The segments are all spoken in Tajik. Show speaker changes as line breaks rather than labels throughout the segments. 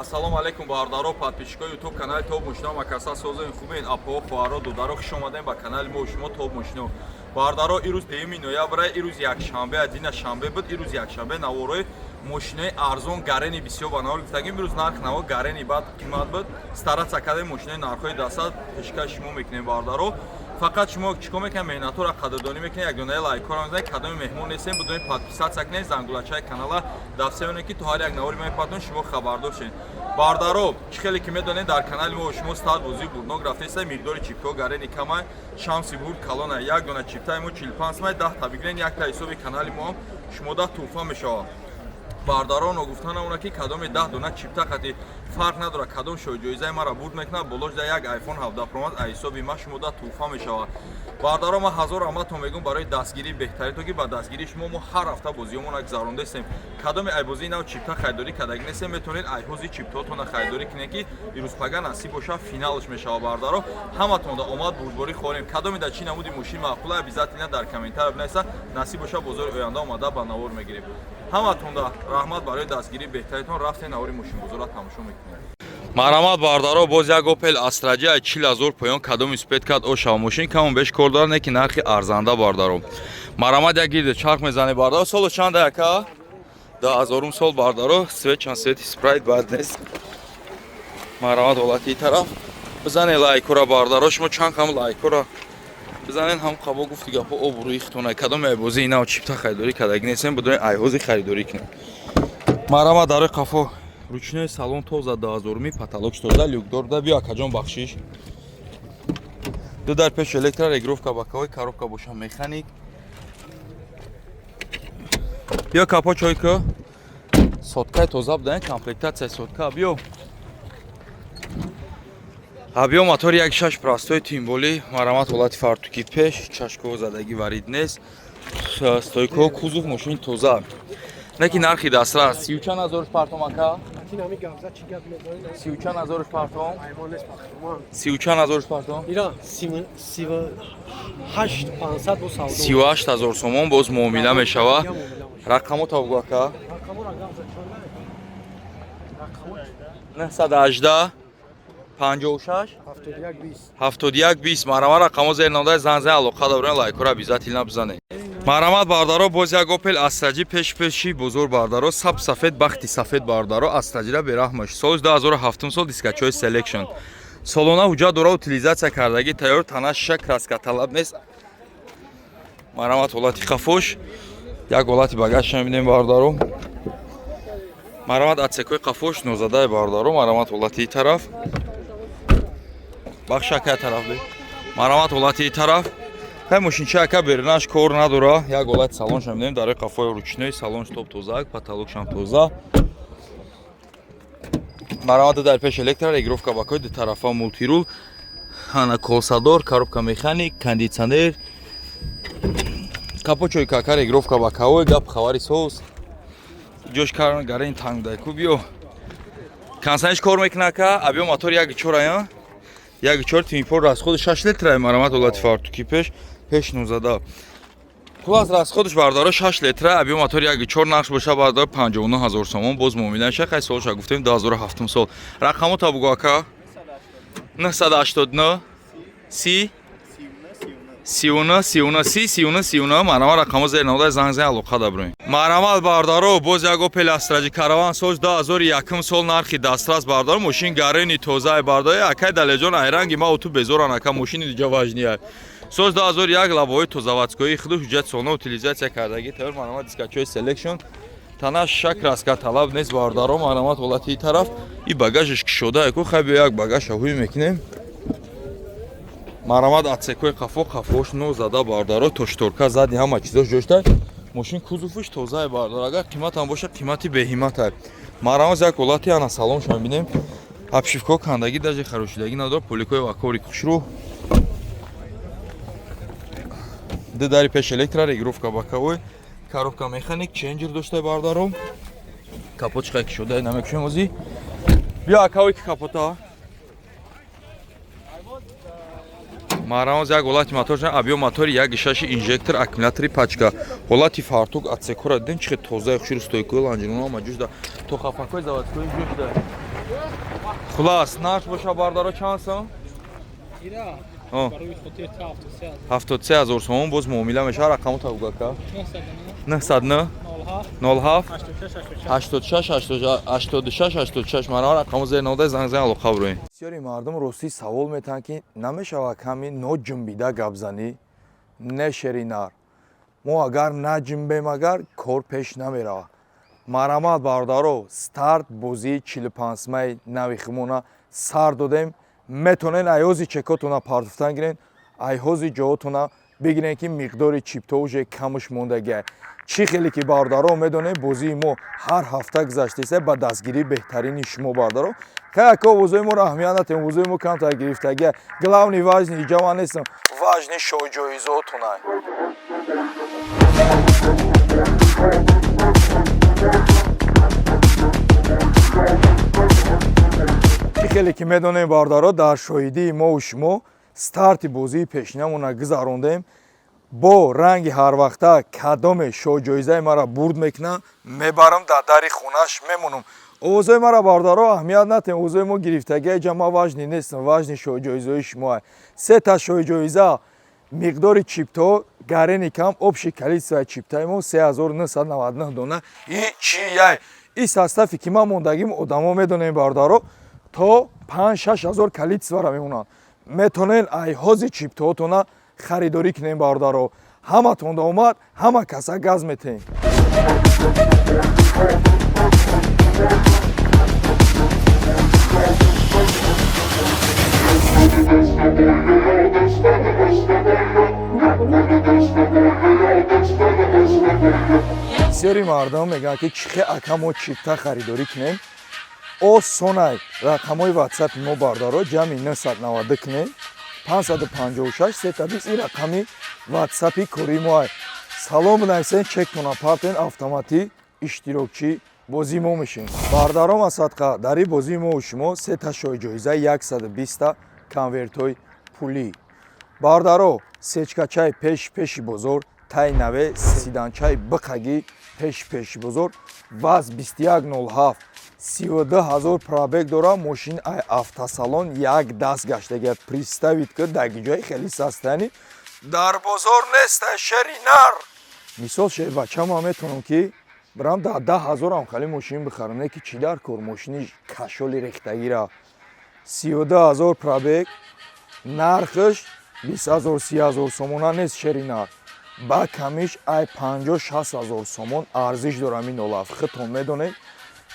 Ассалому алейкум бардаро подписчикои YouTube канали Тоб Мошино макаса созаи хубин апо хуаро дударо хуш омадем ба канали мо шумо Тоб Мошино бардаро ирӯз 2 ноябр ирӯз якшанбе адина шанбе буд ирӯз якшанбе наворои мошинаи арзон гарени бисёр ба навор гуфтагим ирӯз нарх наво гарени бад қимат буд старац акаде мошинаи нархои дастад пешкаш шумо мекунем бардаро фақат шумо чикор мекунед меҳнатҳоро қадрдонӣ мекунед ягдонаи лайкҳоро мезанед кадоми меҳмон нестем будони подписатсия кунед зангулачаи канала давсеёне ки то ҳар як навори мои патон шумо хабардор шед бардаро чӣ хеле ки медонед дар канали мо шумо старт бозии бурднок рафтаистед миқдори чиптҳо гарени камай шамси бурд калона як дона чиптаи мо 45 май 10 та бигирен як та ҳисоби канали мо шумо да туҳфа мешавад бардаро ногуфта намона ки кадоми 10 дона чипта хати фарқ надорад кадом шои ҷоизаи мара бурд мекунад болош да як iPhone 17 Pro Max аз ҳисоби ма шумо да туҳфа мешавад бардаро ма ҳазор раҳматон мегӯям барои дастгирии беҳтарин то ки ба дастгирии шумо мо ҳар ҳафта бозиҳомона гузаронда ҳастем кадоми айбозии нав чипта хайдорӣ кардаги нестем метавонед айҳози чиптаотона хайдорӣ кунед ки ирӯз пага насиб боша финалш мешавад бардаро ҳаматонда омад бурдборӣ хоҳем кадоми да чӣ намуди мошин маъқула обязательно дар комментария бинависа насиб боша бозори оянда омада ба навор мегирем ҳаматонда раҳмат барои дастгирии беҳтаритон рафте навори мошинбозора тамошо мекунед марамат бардаро боз як Opel Astra 40000 поён кадоми спедкат ошава мошин камон беш кор дорад не ки нархи арзанда бардаро марамат як гирде чарх мезанед бардаро соло чанда яка 10000 сол бардаро свечан свети спрайт бад нест марамат ҳолати тараф бизанед лайкора бардаро шумо чанд кам лайкора бизанед ҳам қабо гуфти гапо об рӯихтона кадоми айбозии нав чипта хайдорӣ кардаги нестем будони айҳози харидорӣ кунед марамат дарои қафо ручной салон тоза 10000 потолок тоза люкдор да биё акаҷон бахшиш ду дар пеш электро регировка бакавой коробка боша механик биё капо чойка соткаи тоза будан комплектация сотка биё абиё мотори 1.6 простои тимболи марамат ҳолати фартуки пеш чашкҳо задагӣ варид нест стойкаҳо кузов мошини тоза неки нархи дастрас 30000 партом ака 30000 партом 30000 партом 38000 сомон боз муомила мешава рақамо тавгу ака 918 56 7120 марама рақамо зер намудаи занзаи алоқа дорен лайкора обязательно бизанед марамат бардаро боз як Opel Astra G пеши бузур бардаро саб сафед бахти сафед бардаро Astra бераҳмаш соли 2007 сол дискачои selection солона ҳуҷҷат дора утилизатсия кардаги тайёр тана шиша краска талаб нест марамат ҳолати қафош як ҳолати багаж мебинем бардаро марамат атсекои қафош нозадаи бардаро марамат ҳолати тараф бахшакай тараф бе марамат ҳолати тараф ҳай мошинча ака бернаш кор надора як ҳолати салонша мебинем дарои қафои ручной салонш топ тоза потолокшам тоза марамат дар пеш электро регировка бакои ду тарафа мултирул ана колсадор коробка механик кондитсионер капо чойка ака регировка бакаой гап хабари соус ҷош карон гарен тангдайку биё кансаниш кор мекуна ака абиё мотор 1.4 1.4 тимипор расходи 6 литра марамат ҳолати фартуки пеш 19 класс расходиш бардаро 6 литра абиё мотор 1.4 нақш боша бардаро 59000 сомон боз муомила шақай солша гуфтем 2007 сол рақамо табугу ака 989 30 31 марама рақамо зер намудаи занзаи алоқа дабрӯем марамат бардаро боз як Opel Astra G караван соз 2001 сол нархи дастрас бардаро мошин гарени тозаи бардаро акай далеҷон айранги ма оту безоран ака мошини диҷа важния соз 2001 лабои тозаватскои худу ҳуҷҷат солона утилизатсия кардаги тайёр марамат дискачои selection тана шиша краска талаб нест бардаро марамат ҳолати тараф и багажиш кишода ку хай биё як багаж ҳуй мекунем марамат атсекои қафо қафош но зада бардаро тошторка зади ҳама чизош ҷошта мошин кузуфиш тозаи бардаро агар қиматам боша қимати беҳимата марамат як ҳолати ана салонша мебинем обшивко кандаги даже харошидаги надора поликои вакори хушрӯ ду дари пеш электро регировка бакавой коробка механик ченҷер дошта бардаро капотчика кишодаи намекушем ози биё акавой ки капота марамоз як ҳолати мотор абиё мотори 1.6 инжектор аккумулятори пачка ҳолати фартук атсекора дидем чихе тозаи хушрӯ стойкои ланҷиноно ама ҷӯшда то хапакои заводскои ҷӯшда خلاص نرخ باشه باردارا چند سوم؟
ایرا
آه.
برای خاطر تا
73000 سوم باز معامله میشه رقمو تا بگو که
909
909 07
86
86 86 مرا رقمو زیر نوده زنگ زنگ علاقه بروین بسیاری مردم راستی سوال میتن که نمیشه کمی نو جنبیده گپ زنی نه شرینار ما اگر نجنبیم اگر کار پیش نمیره مرحمت باردارو старт بازی 45 مای نوی خمونا سر دادیم میتونین ایوزی چکاتونا پارتفتن گیرین ایوزی جواتونا بگیرین که مقدار چیپتوژ کمش موندگه چی خیلی که باردارو میدونه بازی ما هر هفته گذشته با دستگیری بهترین شما باردارو که وضوی ما اهمیت نداره وضوی ما کم تا گرفتگی главный важный جوان نیستم важный شو جایزاتونه خیلی که میدونیم باردارا در شاهدی ما و شما старти بازی پیشینمون گذراندیم با رنگ هر وقته کدام شو جایزه مرا برد میکنه میبرم در دری خونش میمونم اوضاع مرا باردارا اهمیت نداره اوضاع ما گرفتگی جمع واجنی نیست واجنی شو جایزه شما سه تا شو جایزه مقدار چیپتا گرین کم общий количество چیپتای ما 3999 دونه این چیه این ساستافی که ما موندگیم آدما میدونیم باردارا تا 5-6 هزار количество را میمونن میتونین ایهازی چیپتاتونا خریداری کنین باردارو همه تون اومد همه کسا گاز میتین بسیاری مردم میگن که چخه اکمو چیپتا خریداری کنین осонай рақамои ватсапи мо бардаро ҷамъи 990 кунем 556 320 ин рақами ватсапи кори моа салом нависен чек кунам партен автоматӣ иштирокчӣ бозии мо мешин бардарома садқа дари бозии мо шумо се та шои ҷоиза 120 конвертҳои пулӣ бардаро сечкачаи пеши бозор тай наве сиданчаи биқагӣ пеши бозор ваз 2107 32000 пробег дора мошини автосалон як даст гаштага представит ки даги ҷои хеле састани дар бозор нест шаринар мисол шер бачама метонам ки брам да 10000 хали мошин бихарам не ки чи дар кор мошини кашоли рехтагира 32000 пробег нархш 20000 30000 сомона нест шаринар ба камиш ай 50000 сомон арзиш дорам ин олаф хитон медонед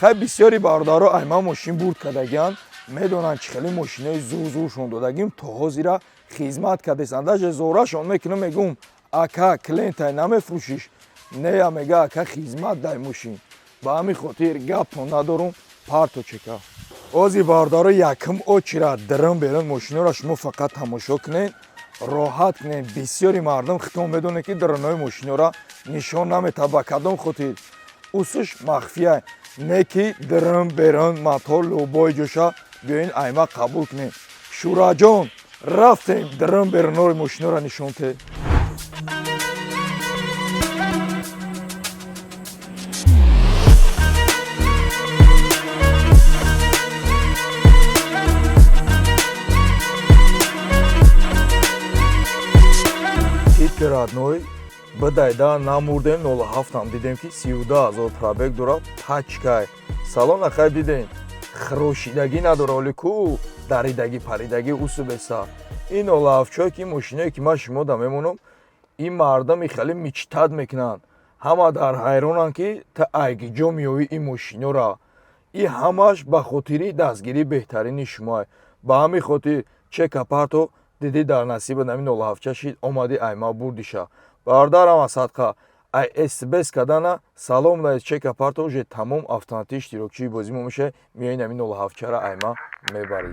хай бисёри бардаро айма мошин бурд кардагианд медонанд чӣ хеле мошинаи зур-зуршон додагим то ҳозира хизмат кардесанд даже зорашон мекунам мегум ака клиентай намефурӯшиш нея мега ака хизмат дай мошин ба ҳамин хотир гапто надорум парто чека ози бардаро якм очира дирм берун мошиноро шумо фақат тамошо кунед роҳат кунед бисёри мардум хитон медонед ки дирнои мошиноро нишон наметавад ба кадом хотир усуш махфия не ки дирм берун матҳо лӯбои ҷӯша биёин айма қабул кунед шураҷон рафтем дирм берунори мошиноро нишонтед типи радной бидайда намурдем 07 дидем ки 32000 пробег дора тачкай салон ахай дидем хрошидагӣ надора оли ку даридаги паридаги усубеса ин олафчой ки мошинае ки ман шумо да мемонам ин мардами хеле мичтад мекунанд ҳама дар ҳайронанд ки та айгиҷо меёӣ ин мошинора ин ҳамаш ба хотири дастгирии беҳтарини шумоа ба ҳамин хотир чека парто диди дар насиба намин 07 шид омади айма бурдиша бардарама садқа ай сбс кадана салом даед чека парто уже тамом автоматии иштирокчии бозӣ мо меша меои намин 07 айма мебарӣ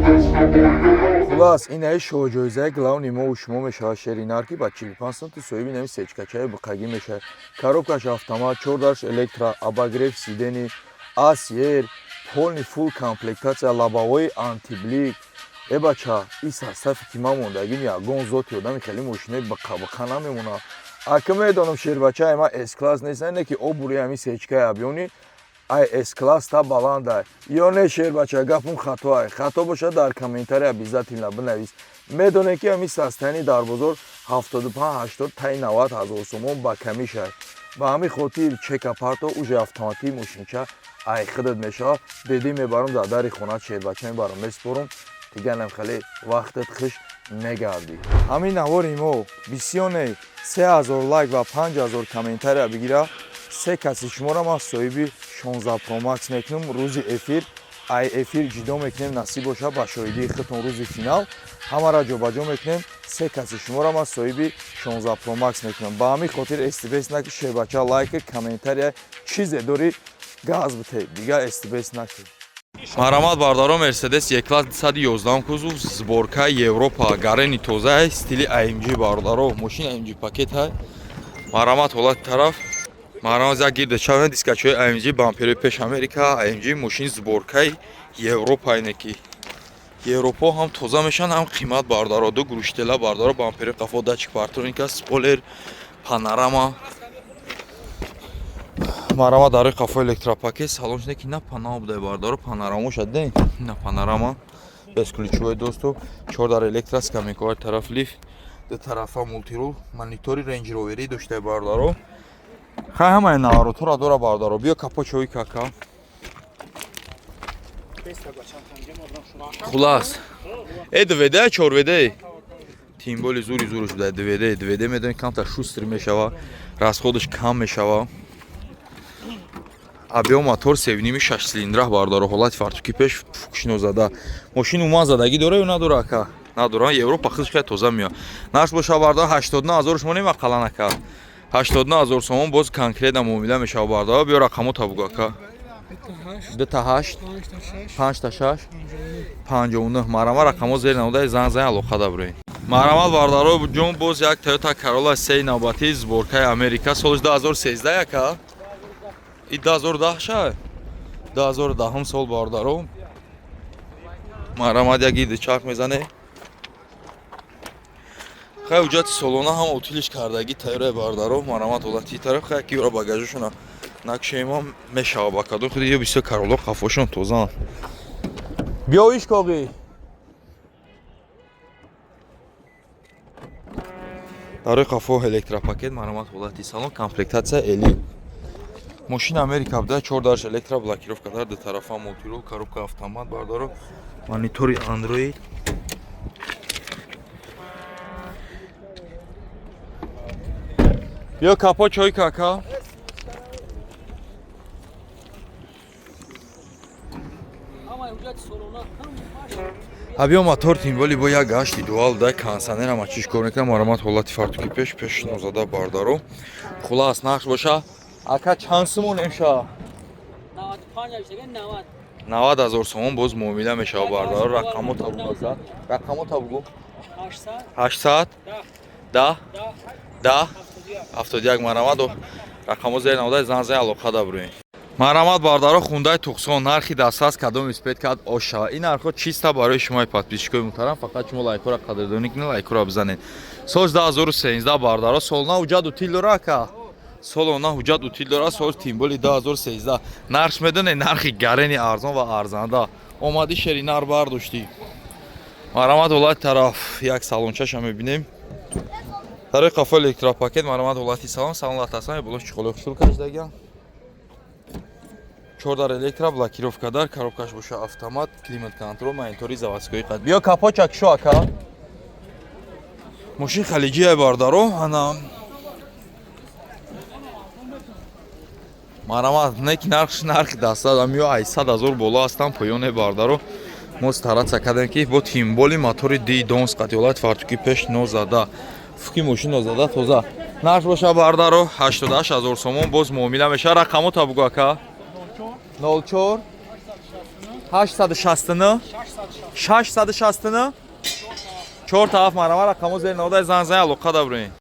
This Хулас, ин ай шоҳҷоизаи главни мо у шумо мешавад шеринарки ба 45 см соҳиби нами сечкачаи бақагӣ мешавад. Коробкаш автомат, 4 дарш электро, обогрев сидени, асер, полный фул комплектация, лабовои антиблик. Бача, ин состави ки ман мондагим ягон зоти одами хеле мошинаи бақа намемонад. Ака медонам шербачаи ман S-класс нест, не ки обури ҳами сечкаи абёни ай S-класс та баланда ё не шербача гапум хатоае. Хато бошад дар комментария обязательно бинавис. Медонем ки ҳами састани дар бозор 75-80 таи 90 000 сомон ба камӣ шад. Ба ҳамин хотир чекапарто уже автоматии мошинча ай хидат мешавад. Беди мебарам дар дари хонат шербача мебарам меспорам. Диганам хеле вақтат хиш мегарди. Ҳамин навори мо бисёне 3000 лайк ва 5000 комментария бигира. Се каси шумора ман соҳиби 16 Pro Max мекунам. Рӯзи эфир ай эфир ҷудо мекунем, насиб боша ба шоҳидии худтон рӯзи финал ҳамаро ҷобаҷо мекунем. Се каси шумора ман соҳиби 16 Pro Max мекунам. Ба ҳамин хотир стбс накӣ, шербача лайк, комментария чизе дори газ бите, дигар стбс накӣ.
Марамат бардаро Мерседес Е-класс 211 кузов, сборка Европа, гарени тоза, стили AMG бардаро, машин AMG пакет ҳай. Марамат ҳолати тараф. Марамат як гирда чавна дискачаи AMG, бампери пеш Америка, AMG машин сборкаи Европа инеки. Европа ҳам тоза мешан, ҳам қимат бардаро, ду груштела бардаро, бампери қафо, датчик партроника, спойлер, панорама. Марама дари қафо электропакет, салончне ки на панама будай бардаро, панорама шад не, на панорама без ключовой доступ, 4 дар электро, скамейковар тараф лифт, до тарафа мултирул, монитори Range Rover доштай бардаро. Хай ҳамаи наворотора дора бардаро. Биё капочои кака. Хулас. DVD 4VD. Тимболи зури зуриш будай DVD медонед камтар шустр мешава, расходаш кам мешава. Объем мотор 7.6 цилиндра бардаро, ҳолати фартуки пеш фукшино зада. Машин уман задагӣ дора ё надора ака? Надора, Европа худш хеле тоза меояд. Нарх боша бардаро 89 000 шумо нема қалан ака. 89 000 сомон боз конкретна муомила мешава бардаро. Биё рақамота бугу ака. 28 5 та 6 59 марама рақамо зер намудаи занг алоқа дабрен. Марамат бардаро ҷон боз як Toyota Corolla 3 навбати сборкаи Америка, солиш 2013 ака. И 2010 ша 2010 сол бардаро. Марамат як гирди чарх мезане. Хай уҷати солона ҳам утилиш кардаги тайёраи бардаро. Марамат ҳолати тараф хай ки ё багажашона накшема мешава ба кадо худи ё бисёр Corolla қафошон тоза. Биё иш коғи. Дарои қафо электропакет, марамат ҳолати салон, комплектация эли. Машин Америка буда, 4 дарш электро, блокировка дар ду тарафа мултирул, коробка автомат бардаро, монитори Android. Биё капо чой кака. Абиё мотор тимболи бо як гашти дуал дай кондиционер ама чиш кор мекунам. Марамат ҳолати фартуки пеш нозада бардаро. Хулас нақш боша. Ака чанд сомон меша? 90 000 сомон боз муомила мешава бардаро. Рақамота бугу. Рақамота бугу. 800 10 10 71 марамат рақамо зер намудаи занг алоқа дабрӯен. Марамат бардаро хундаи тухсон нархи дастаст кадом спед кад оша. Ин нархҳо чиста барои шумои подписчикои муҳтарам, фақат шумо лайкора қадрдонӣ кунед, лайкора бизанед. Соли 2013 бардаро, солона ҳуҷҷат утил дора ака. Солона ҳуҷҷат утил дора, соли тимболи 2013. Нарх медонед, нархи гарени арзон ва арзанда. Омади шеринар бардоштӣ. Марамат ҳолати тараф як салончаша мебинем. Дарои қафо электропакет, марамат ҳолати салон, салон латасан болош чихолои хушул каҷдагиам. 4 дар электро, блокировка дар, коробкаш боша автомат, климат контрол, монитори заводской қад. Биё капочак шо ака. Машин халиҷия бардаро, ана марамат неки нархи дастад амиё 800 000 боло астан поёне бардаро. Мо старатса кардем ки бо тимболи мотори дидонс қатиёлат фартуки пеш нозада. Фуки машин нозада тоза. Нарх боша бардаро 88 000 сомон боз муомила меша. Рақамота бугу ака. 04
860-ını, 660-ını 4 taf marama raqamı zərin o da zanzaya loqa da burayın.